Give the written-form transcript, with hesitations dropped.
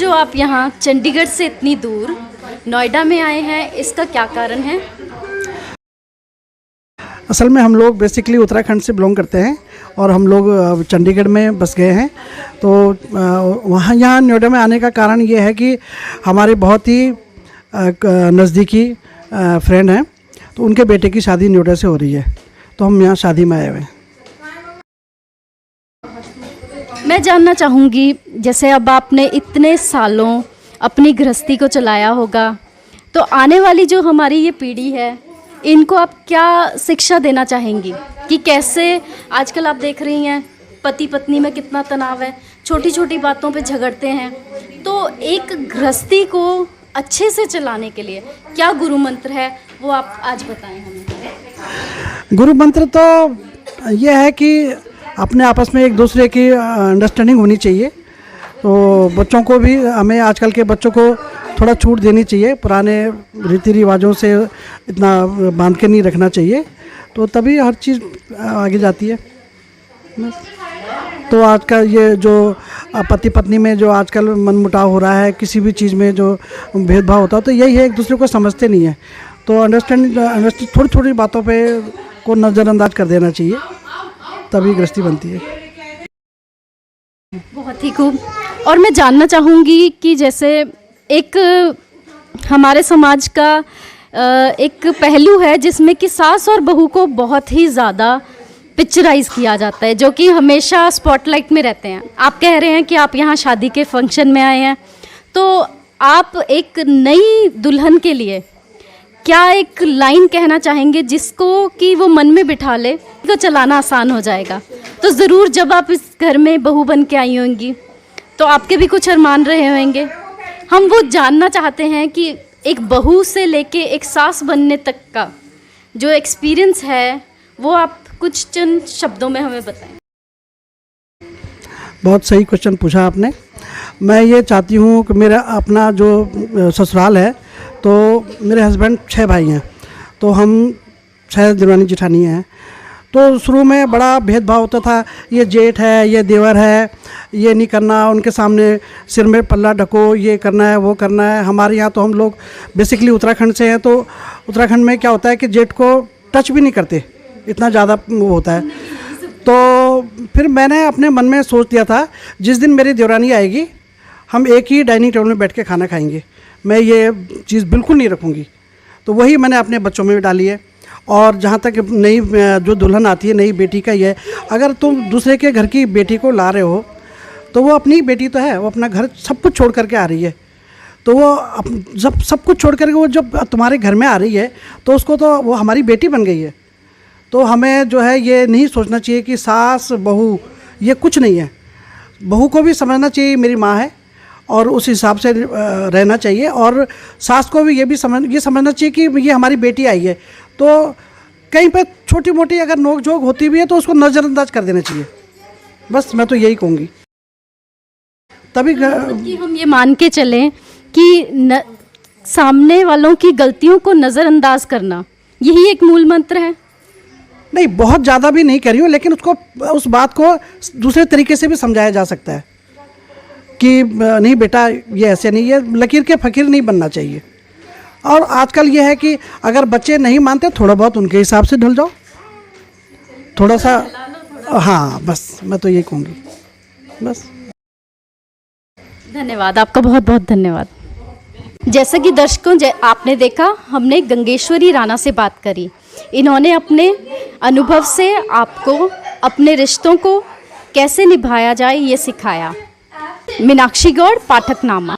जो आप यहाँ चंडीगढ़ से इतनी दूर नोएडा में आए हैं, इसका क्या कारण है? असल में हम लोग बेसिकली उत्तराखंड से बिलोंग करते हैं और हम लोग चंडीगढ़ में बस गए हैं। तो वहाँ यहाँ नोएडा में आने का कारण ये है कि हमारे बहुत ही नज़दीकी फ्रेंड हैं, तो उनके बेटे की शादी नोएडा से हो रही है, तो हम यहाँ शादी में आए हुए हैं। मैं जानना चाहूँगी, जैसे अब आपने इतने सालों अपनी गृहस्थी को चलाया होगा, तो आने वाली जो हमारी ये पीढ़ी है, इनको आप क्या शिक्षा देना चाहेंगी कि कैसे आजकल आप देख रही हैं पति पत्नी में कितना तनाव है, छोटी छोटी बातों पे झगड़ते हैं, तो एक गृहस्थी को अच्छे से चलाने के लिए क्या गुरु मंत्र है, वो आप आज बताएं हमें। गुरु मंत्र तो ये है कि अपने आपस में एक दूसरे की अंडरस्टैंडिंग होनी चाहिए। तो बच्चों को भी, हमें आजकल के बच्चों को थोड़ा छूट देनी चाहिए, पुराने रीति रिवाजों से इतना बांध के नहीं रखना चाहिए, तो तभी हर चीज़ आगे जाती है। तो आज का ये जो पति पत्नी में जो आजकल मनमुटाव हो रहा है, किसी भी चीज़ में जो भेदभाव होता है, तो यही है, एक दूसरे को समझते नहीं है। तो अंडरस्टैंड थोड़ी थोड़ी बातों पे को नज़रअंदाज कर देना चाहिए, तभी गृहस्थी बनती है। बहुत ही खूब। और मैं जानना चाहूँगी कि जैसे एक हमारे समाज का एक पहलू है जिसमें कि सास और बहू को बहुत ही ज़्यादा पिक्चराइज किया जाता है, जो कि हमेशा स्पॉटलाइट में रहते हैं। आप कह रहे हैं कि आप यहाँ शादी के फंक्शन में आए हैं, तो आप एक नई दुल्हन के लिए क्या एक लाइन कहना चाहेंगे जिसको कि वो मन में बिठा ले, तो चलाना आसान हो जाएगा? तो ज़रूर जब आप इस घर में बहू बन के आई होंगी तो आपके भी कुछ अरमान रहे होंगे। हम वो जानना चाहते हैं कि एक बहू से लेके एक सास बनने तक का जो एक्सपीरियंस है, वो आप कुछ चंद शब्दों में हमें बताएं। बहुत सही क्वेश्चन पूछा आपने। मैं ये चाहती हूँ कि मेरा अपना जो ससुराल है, तो मेरे हस्बैंड 6 भाई हैं, तो हम 6 देवरानी जिठानी हैं। तो शुरू में बड़ा भेदभाव होता था, ये जेठ है, ये देवर है, ये नहीं करना, उनके सामने सिर में पल्ला ढको, ये करना है, वो करना है। हमारे यहाँ तो हम लोग बेसिकली उत्तराखंड से हैं, तो उत्तराखंड में क्या होता है कि जेठ को टच भी नहीं करते, इतना ज़्यादा वो होता है। तो फिर मैंने अपने मन में सोच लिया था, जिस दिन मेरी देवरानी आएगी, हम एक ही डाइनिंग टेबल में बैठ के खाना खाएंगे, मैं ये चीज़ बिल्कुल नहीं रखूँगी। तो वही मैंने अपने बच्चों में भी डाली है। और जहाँ तक नई जो दुल्हन आती है, नई बेटी का ये, अगर तुम दूसरे के घर की बेटी को ला रहे हो, तो वो अपनी बेटी तो है, वो अपना घर सब कुछ छोड़ करके आ रही है। तो वो जब सब कुछ छोड़ करके वो जब तुम्हारे घर में आ रही है, तो उसको तो वो हमारी बेटी बन गई है। तो हमें जो है ये नहीं सोचना चाहिए कि सास बहू ये कुछ नहीं है। बहू को भी समझना चाहिए मेरी माँ है, और उस हिसाब से रहना चाहिए। और सास को भी ये समझना चाहिए कि ये हमारी बेटी आई है, तो कहीं पे छोटी मोटी अगर नोक झोंक होती भी है तो उसको नज़रअंदाज कर देना चाहिए। बस मैं तो यही कहूँगी। तभी कि हम ये मान के चलें कि सामने वालों की गलतियों को नज़रअंदाज करना, यही एक मूल मंत्र है। नहीं, बहुत ज़्यादा भी नहीं कह रही हूँ, लेकिन उसको, उस बात को दूसरे तरीके से भी समझाया जा सकता है कि नहीं बेटा, ये ऐसे नहीं, ये लकीर के फ़कीर नहीं बनना चाहिए। और आजकल ये है कि अगर बच्चे नहीं मानते, थोड़ा बहुत उनके हिसाब से ढल जाओ, थोड़ा सा। हाँ, बस मैं तो यही कहूँगी। बस। धन्यवाद, आपका बहुत बहुत धन्यवाद। जैसे कि दर्शकों, आपने देखा, हमने गंगेश्वरी राणा से बात करी। इन्होंने अपने अनुभव से आपको अपने रिश्तों को कैसे निभाया जाए ये सिखाया। मीनाक्षी गौड़, पाठकनामा।